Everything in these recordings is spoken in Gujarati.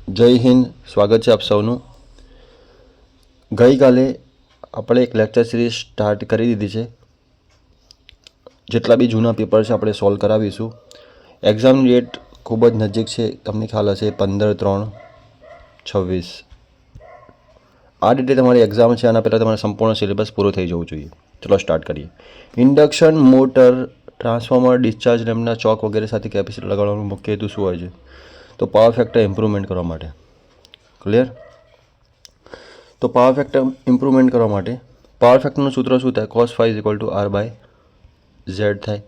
જય હિન્દ, સ્વાગત છે આપ સૌનું। ગઈકાલે આપણે એક લેક્ચર સિરીઝ સ્ટાર્ટ કરી દીધી છે। જેટલા બી જૂના પેપર છે આપણે સોલ્વ કરાવીશું। એક્ઝામની ડેટ ખૂબ જ નજીક છે, તમને ખ્યાલ હશે 15/3/26। આ ડેટે તમારી એક્ઝામ છે, આના પહેલાં તમારે સંપૂર્ણ સિલેબસ પૂરો થઈ જવું જોઈએ। ચલો સ્ટાર્ટ કરીએ। ઇન્ડક્શન મોટર, ટ્રાન્સફોર્મર, ડિસ્ચાર્જ લેમ્પના ચોક વગેરે સાથે કેપેસિટર લગાડવાનો મુખ્ય હેતુ શું હોય છે? તો પાવર ફેક્ટર ઇમ્પ્રુવમેન્ટ કરવા માટે। ક્લિયર? તો પાવર ફેક્ટર ઇમ્પ્રુવમેન્ટ કરવા માટે પાવર ફેક્ટરનું સૂત્ર શું થાય? cos phi = R/Z થાય।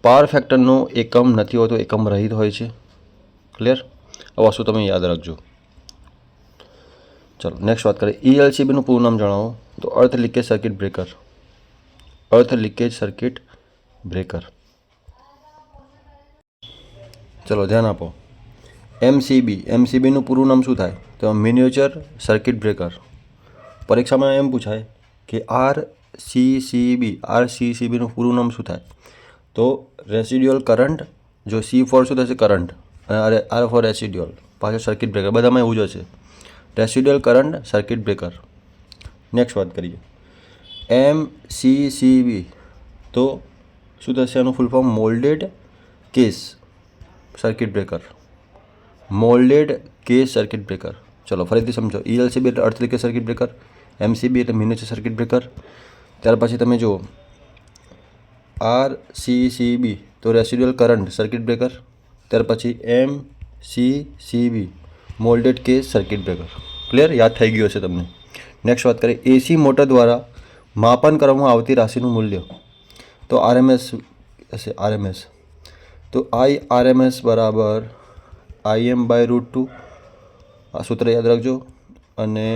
પાવર ફેક્ટરનો એકમ નથી હોતો, એકમ રહિત હોય છે। ક્લિયર? આ વસ્તુ તમે યાદ રાખજો। ચલો નેક્સ્ટ વાત કરીએ। ELCBનું પૂરું નામ જણાવો। તો અર્થ લીકેજ સર્કિટ બ્રેકર। અર્થ લીકેજ સર્કિટ બ્રેકર। ચલો ધ્યાન આપો। MCBનું પૂરું નામ શું થાય? તો મિનિએચર સર્કિટ બ્રેકર। પરીક્ષામાં એમ પૂછાય કે RCCBનું પૂરું નામ શું થાય? તો રેસિડ્યુઅલ કરંટ, જો C ફોર શું થશે? કરંટ, અને R ફોર રેસિડ્યુઅલ, પાછળ સર્કિટ બ્રેકર, બધામાં એવું જ હશે। Residual current circuit breaker. Next વાત કરીએ। MCCB તો શું થશે? આનું full form moulded case circuit breaker. Moulded case circuit breaker. ચલો ફરીથી સમજો। ELCB એટલે અર્થ લીકેજ સર્કિટ બ્રેકર, MCB એટલે મિનિએચર સર્કિટ બ્રેકર। ત્યાર પછી તમે જુઓ RCCB તો રેસિડ્યુઅલ કરંટ સર્કિટ બ્રેકર। ત્યાર પછી MCCB moulded case circuit breaker. Clear? યાદ થઈ ગયું હશે તમને। નેક્સ્ટ વાત કરીએ। AC મોટર દ્વારા માપન કરવામાં આવતી રાશિનું મૂલ્ય તો RMS હશે। RMS તો IRMS બરાબર Im/√2, આ સૂત્ર યાદ રાખજો। અને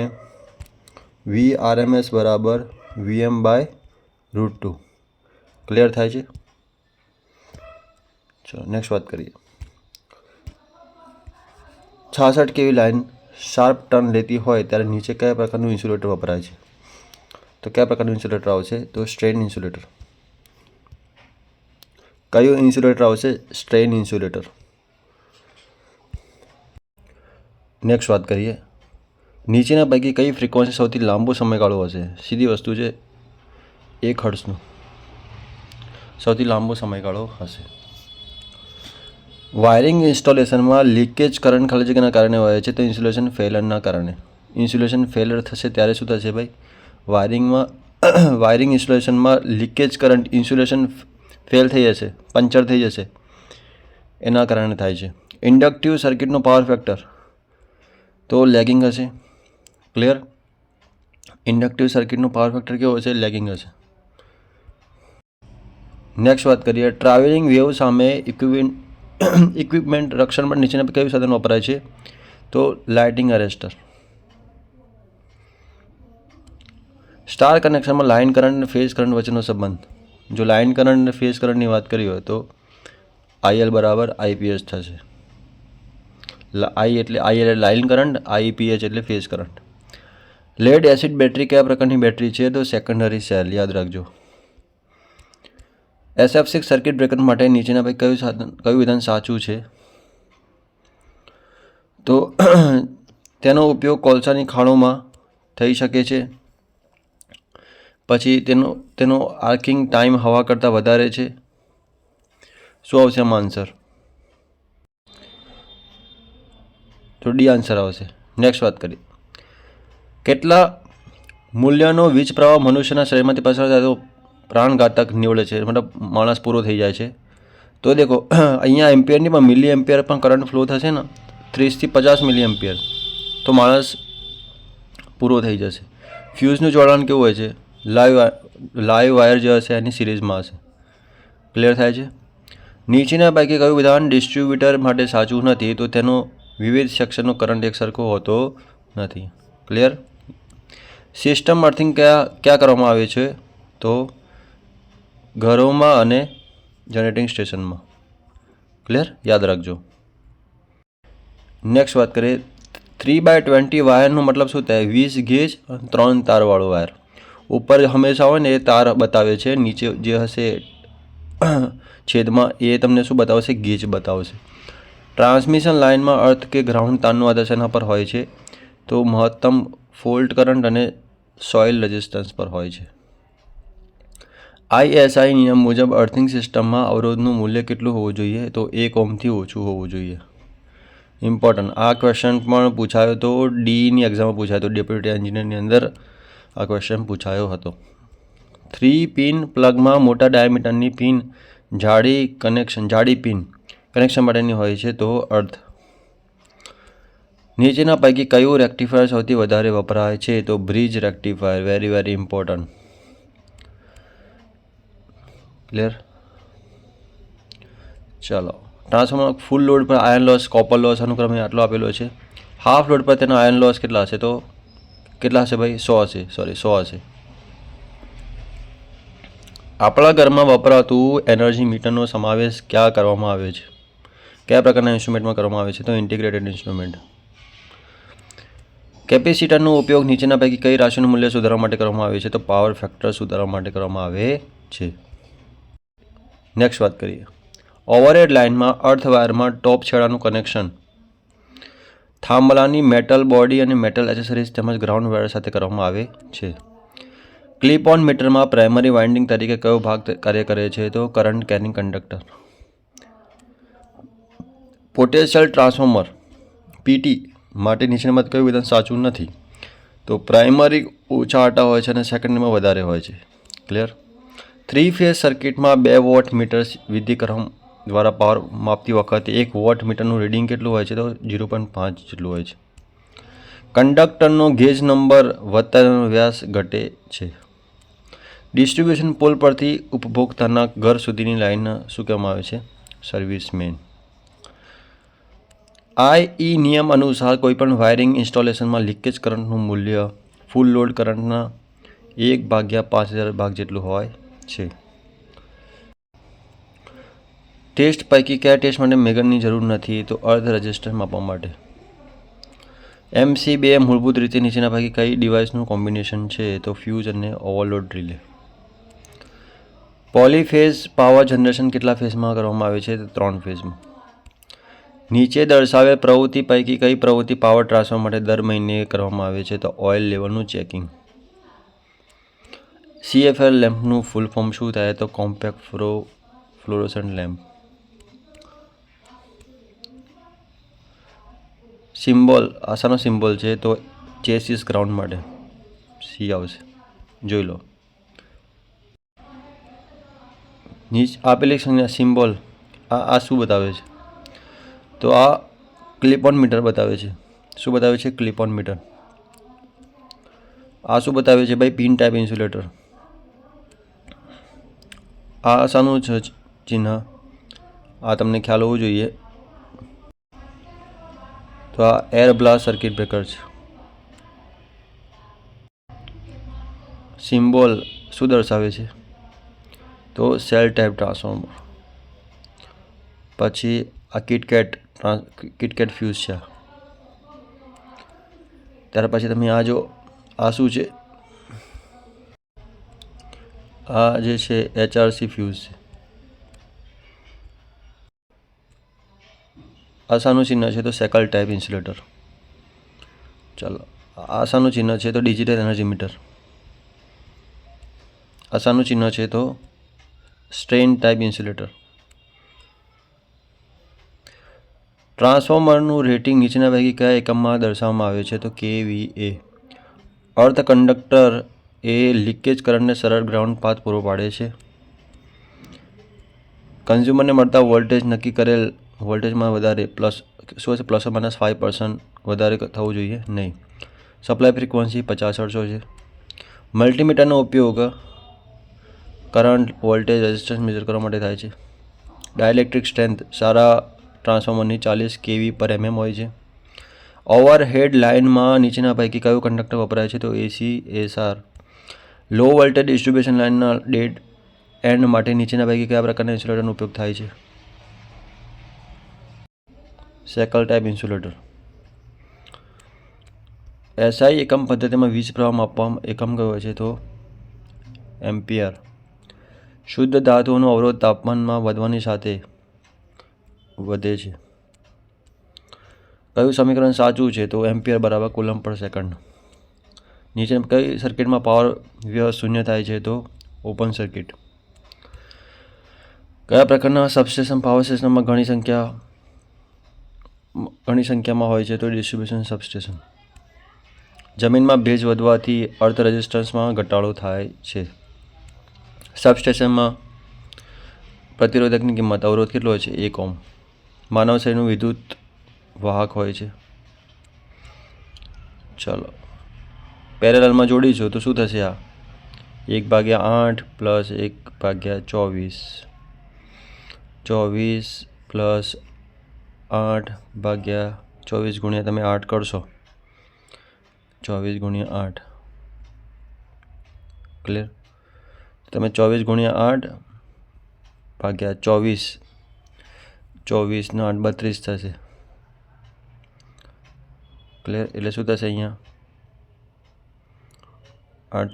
VRMS બરાબર VM/√2। ક્લિયર થાય છે? ચલો નેક્સ્ટ વાત કરીએ। 66 kV લાઇન શાર્પ ટર્ન લેતી હોય ત્યારે નીચે કયા પ્રકારનું ઇન્સ્યુલેટર વપરાય છે? તો કયા પ્રકારનું ઇન્સ્યુલેટર આવશે? તો સ્ટ્રેન ઇન્સ્યુલેટર। કયું ઇન્સ્યુલેટર આવશે? Strain insulator. નેક્સ્ટ વાત કરીએ। નીચેના પૈકી કઈ ફ્રીક્વન્સી સૌથી લાંબો સમયગાળો હશે? સીધી વસ્તુ છે, 1 હર્ટ્ઝનો સૌથી લાંબો સમયગાળો હશે। વાયરિંગ ઇન્સ્ટોલેશનમાં લીકેજ કરંટ ખાલી જગ્યાના કારણે હોય છે, તો ઇન્સ્યુલેશન ફેલરના કારણે। ઇન્સ્યુલેશન ફેલર થશે ત્યારે શું થશે ભાઈ? વાયરિંગ ઇન્સ્ટોલેશનમાં લીકેજ કરંટ, ઇન્સ્યુલેશન ફેલ થઈ જશે, પંચર થઈ જશે, એના કારણે થાય છે। ઇન્ડક્ટિવ સર્કિટનો પાવર ફેક્ટર તો લેગિંગ હશે। ક્લિયર? ઇન્ડક્ટિવ સર્કિટનું પાવર ફેક્ટર કેવો હશે? લેગિંગ હશે। નેક્સ્ટ વાત કરીએ। ટ્રાવેલિંગ વેવ સામે ઇક્વિપમેન્ટ રક્ષણ માટે નીચેના કયું સાધન વપરાય છે? તો લાઇટિંગ અરેસ્ટર। સ્ટાર કનેક્શનમાં લાઇન કરંટ અને ફેઝ કરંટ વચ્ચેનો સંબંધ, જો લાઇન કરંટ અને ફેઝ કરંટની વાત કરી હોય તો IL બરાબર IPH થશે। I એટલે લાઇન કરંટ, IPH એટલે phase current. Lead acid battery કયા પ્રકારની બેટરી છે? તો સેકન્ડરી સેલ, યાદ રાખજો। SF6 સર્કિટ બ્રેકર માટે નીચેના પૈકી કયું વિધાન સાચું છે? તો તેનો ઉપયોગ કોલસાની ખાણોમાં થઈ શકે છે। પછી તેનો આર્કિંગ ટાઈમ હવા કરતાં વધારે છે। શું આવશે આમાં આન્સર? તો ડી આન્સર આવશે। નેક્સ્ટ વાત કરીએ। કેટલા મૂલ્યનો વીજ પ્રવાહ મનુષ્યના શરીરમાંથી પસાર થાય તો પ્રાણઘાતક નીવડે છે, મતલબ માણસ પૂરો થઈ જાય છે? તો દેખો અહીંયા એમ્પિયરની પણ મિલી એમ્પિયર પણ કરંટ ફ્લો થશે ને, 30 થી 50 મિલી એમ્પિયર, તો માણસ પૂરો થઈ જશે। ફ્યુઝનું જોડાણ કેવું હોય છે? લાઈવ વાયર જે હશે એની સિરીઝમાં હશે। ક્લિયર થાય છે? નીચેના પૈકી કયું વિધાન ડિસ્ટ્રીબ્યુટર માટે સાચું નથી? તો તેનો વિવિધ સેક્શનનો કરંટ એક સરખો હોતો નથી। ક્લિયર? સિસ્ટમ અર્થિંગ ક્યાં કરવામાં આવે છે? તો ઘરોમાં અને જનરેટિંગ સ્ટેશનમાં। ક્લિયર? યાદ રાખજો। નેક્સ્ટ વાત કરીએ। 3/20 વાયરનો મતલબ શું થાય? 20 ગેજ 3 તારવાળો વાયર। ઉપર હંમેશા હોય ને એ તાર બતાવે છે, નીચે જે હશે છેદમાં એ તમને શું બતાવશે? ગેજ બતાવશે। ટ્રાન્સમિશન લાઇનમાં અર્થ કે ગ્રાઉન્ડ તારનું આધાર શેના પર હોય છે? તો મહત્તમ ફોલ્ટ કરંટ અને સોઇલ રેઝિસ્ટન્સ પર હોય છે. ISI નિયમ મુજબ અર્થિંગ સિસ્ટમમાં અવરોધનું મૂલ્ય કેટલું હોવું જોઈએ? તો 1 ઓહ્મથી ઓછું હોવું જોઈએ. ઇમ્પોર્ટન્ટ. આ ક્વેશ્ચન પણ પૂછાયો હતો, ડીની એક્ઝામમાં પૂછાયો હતો, ડેપ્યુટી એન્જિનિયરની અંદર આ ક્વેશ્ચન પૂછાયો હતો. 3 પિન પ્લગમાં મોટા ડાયામીટરની પિન જાડી પિન કનેક્શન માટેની હોય છે. તો અર્થ. નીચેના પૈકી કયું રેક્ટિફાયર સૌથી વધારે વપરાય છે? તો bridge rectifier. Very very important. Clear? ચાલો. ટ્રાન્સફોર્મર ફૂલ લોડ પર આયર્ન લોસ, કોપર લોસ અનુક્રમે આટલો આપેલો છે. હાફ લોડ પર તેનો આયર્ન લોસ કેટલા હશે? તો કેટલા હશે ભાઈ? 100 હશે. આપણા ઘરમાં વપરાતું એનર્જી મીટરનો સમાવેશ ક્યાં કરવામાં આવે છે? કયા પ્રકારના ઇન્સ્ટ્રુમેન્ટમાં કરવામાં આવે છે? તો ઇન્ટિગ્રેટેડ ઇન્સ્ટ્રુમેન્ટ. કેપેસિટરનો ઉપયોગ નીચેના પૈકી કઈ રાશિનું મૂલ્ય સુધારવા માટે કરવામાં આવે છે? તો પાવર ફેક્ટર સુધારવા માટે કરવામાં આવે છે. નેક્સ્ટ વાત કરીએ. ઓવરહેડ લાઇનમાં અર્થ વાયરમાં ટોપ છેડાનું કનેક્શન થાંભલાની મેટલ બોડી અને મેટલ એસેસરીઝ તેમજ ગ્રાઉન્ડ વાયર સાથે કરવામાં આવે છે. ક્લિપ ઓન મીટરમાં પ્રાઇમરી વાઇન્ડિંગ તરીકે કયો ભાગ કાર્ય કરે છે? તો current carrying conductor. Potential transformer PT માટે નીચેનામાં કયું વિધાન સાચું નથી? તો પ્રાઇમરી ઓછા આટા હોય છે અને સેકન્ડરીમાં વધારે હોય છે. ક્લિયર? 3 ફેઝ સર્કિટમાં 2 વોટ મીટર વિદ્યુતકરણ દ્વારા પાવર માપતી વખતે 1 વોટ મીટરનું રીડિંગ કેટલું હોય છે? તો 0.5 જેટલું હોય છે. કંડક્ટરનો ગેજ નંબર વધતા તેનો વ્યાસ ઘટે છે. ડિસ્ટ્રીબ્યુશન પોલ પરથી ઉપભોક્તાના ઘર સુધીની લાઇનને શું કહેવામાં આવે છે? Service main. IE નિયમ અનુસાર કોઈપણ વાયરિંગ ઇન્સ્ટોલેશનમાં લીકેજ કરંટનું મૂલ્ય ફૂલ લોડ કરંટના 1/5000 ભાગ જેટલું હોય છે. ટેસ્ટ પૈકી કયા ટેસ્ટ માટે મેગનની જરૂર નથી? તો અર્થ રેઝિસ્ટન્સ માપવા માટે. MC2 મૂળભૂત રીતે નીચેના પૈકી કઈ ડિવાઇસનું કોમ્બિનેશન છે? તો ફ્યુઝ અને overload relay. Polyphase power generation કેટલા ફેઝમાં કરવામાં આવે છે? તો 3 ફેઝમાં. નીચે દર્શાવેલ પ્રવૃત્તિ પૈકી કઈ પ્રવૃત્તિ પાવર ટ્રાન્સફર માટે દર મહિને કરવામાં આવે છે? તો ઓઇલ લેવલનું ચેકિંગ. CFL લેમ્પનું ફૂલ ફોર્મ શું થાય? તો કોમ્પેક્ટ ફ્લોરોસન્ટ લેમ્પ. સિમ્બોલ આશાનો સિમ્બોલ છે તો ચેસિસ ગ્રાઉન્ડ માટે C આવશે. જોઈ લો. આપેલી સંખ્યા સિમ્બોલ આ શું બતાવે છે? તો આ ક્લિપ ઓન મીટર બતાવે છે. શું બતાવે છે? Clip on meter. આ શું બતાવે છે ભાઈ? Pin type insulator. આ શાનું છે ચિહ્ન? આ તમને ખ્યાલ હોવું જોઈએ. તો આ એર બ્લાસ્ટ સર્કિટ બ્રેકર છે. સિમ્બોલ શું દર્શાવે છે? તો સેલ ટાઈપ ટ્રાન્સફોર્મર. પછી આ કિટકેટ ફ્યુઝ છે. ત્યાર પછી તમે આ જો આ શું છે? આ જે છે HRC ફ્યુઝ છે. આ શાનું ચિહ્ન છે? તો સેકલ ટાઈપ ઇન્સ્યુલેટર. ચાલો. આ શાનું ચિહ્ન છે? તો ડિજિટલ એનર્જી મીટર. આ શાનું ચિહ્ન છે? તો સ્ટ્રેન ટાઈપ ઇન્સ્યુલેટર. ટ્રાન્સફોર્મરનું રેટિંગ નીચેના પૈકી કયા એકમમાં દર્શાવવામાં આવે છે? તો kVA. અર્થ કંડક્ટર એ લીકેજ કરંટને સરળ ગ્રાઉન્ડ પાથ પૂરો પાડે છે. કન્ઝ્યુમરને મળતા વોલ્ટેજ નક્કી કરેલ વોલ્ટેજમાં વધારે શું હશે? ±5% વધારે થવું જોઈએ નહીં. સપ્લાય ફ્રીક્વન્સી 50 હર્ટ્ઝ છે. મલ્ટીમીટરનો ઉપયોગ કરંટ, વોલ્ટેજ, રેઝિસ્ટન્સ મેજર કરવા માટે થાય છે. ડાયલેક્ટ્રિક સ્ટ્રેન્થ સારા ટ્રાન્સફોર્મરની 40 kV/mm હોય છે. ઓવરહેડ લાઇનમાં નીચેના પૈકી કયું કંડક્ટર વપરાય છે? તો ACSR. લો વોલ્ટેજ ડિસ્ટ્રીબ્યુશન લાઇનના ડેડ એન્ડ માટે નીચેના પૈકી કયા પ્રકારના ઇન્સ્યુલેટરનો ઉપયોગ થાય છે? Shackle type insulator. SI એકમ પદ્ધતિમાં વીજ પ્રવાહ માપવા એકમ કયો છે? તો એમ્પિયર. શુદ્ધ ધાતુઓનો અવરોધ તાપમાનમાં વધવાની સાથે વધે છે. કયું સમીકરણ સાચું છે? તો એમ્પિયર બરાબર કુલમ પર સેકન્ડ. નીચે કઈ સર્કિટમાં પાવર વ્યય શૂન્ય થાય છે? તો ઓપન સર્કિટ. કયા પ્રકારના સબસ્ટેશન પાવર સિસ્ટમમાં ઘણી સંખ્યામાં હોય છે? તો ડિસ્ટ્રિબ્યુશન સબસ્ટેશન. જમીનમાં ભેજ વધવાથી અર્થ રેઝિસ્ટન્સમાં ઘટાડો થાય છે. સબસ્ટેશનમાં પ્રતિરોધકની કિંમત અવરોધ કેટલો હોય છે? 1 ઓહ્મ. માનવ શરીરનું વિદ્યુત વાહક હોય છે. ચલો પેરેલલમાં જોડીશું તો શું થશે? આ 1/8 પ્લસ 1/24 24 પ્લસ 8/24 ગુણ્યા તમે 8 કરશો 24 ગુણ્યા 8 ક્લિયર. તમે 24 ગુણ્યા 8 ભાગ્યા 24 નો 8 32 થશે. ક્લિયર. એટલે શું થશે? અહીંયા 8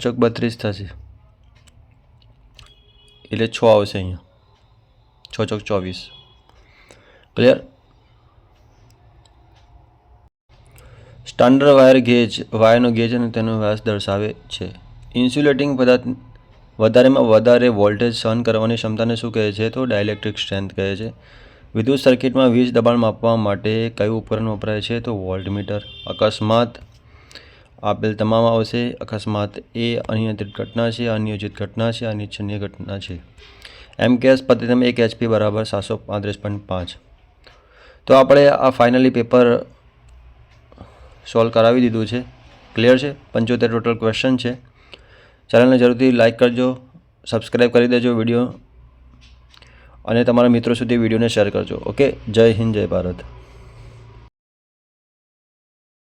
ચોક 32 થશે. એટલે 6 આવશે અહીંયા. 6 ચોક 24. ક્લિયર. સ્ટાન્ડર્ડ વાયર ગેજ વાયરનો ગેજ અને તેનો વ્યાસ દર્શાવે છે. ઇન્સ્યુલેટિંગ પદાર્થ વધારેમાં વધારે વોલ્ટેજ સહન કરવાની ક્ષમતાને શું કહે છે? તો ડાઇલેક્ટ્રિક સ્ટ્રેન્થ કહે છે. વિદ્યુત સર્કિટમાં વીજ દબાણ માપવા માટે કયું ઉપકરણ વપરાય છે? તો વોલ્ટમીટર. અકસ્માત આપેલ તમામ આવશે. અકસ્માત એ અનિયંત્રિત ઘટના છે, અનિયોજિત ઘટના છે, અનિચ્છનીય ઘટના છે. એમકેએસ પદ્ધતિમાં 1 HP બરાબર 735.5. તો આપણે આ ફાઇનલી પેપર સોલ્વ કરાવી દીધું છે. ક્લિયર છે. 75 ટોટલ ક્વેશ્ચન છે. ચેનલને જરૂરથી લાઇક કરજો, સબસ્ક્રાઈબ કરી દેજો વિડીયો, અને તમારા મિત્રો સુધી વિડીયોને શેર કરજો. ઓકે. જય હિન્દ, જય ભારત.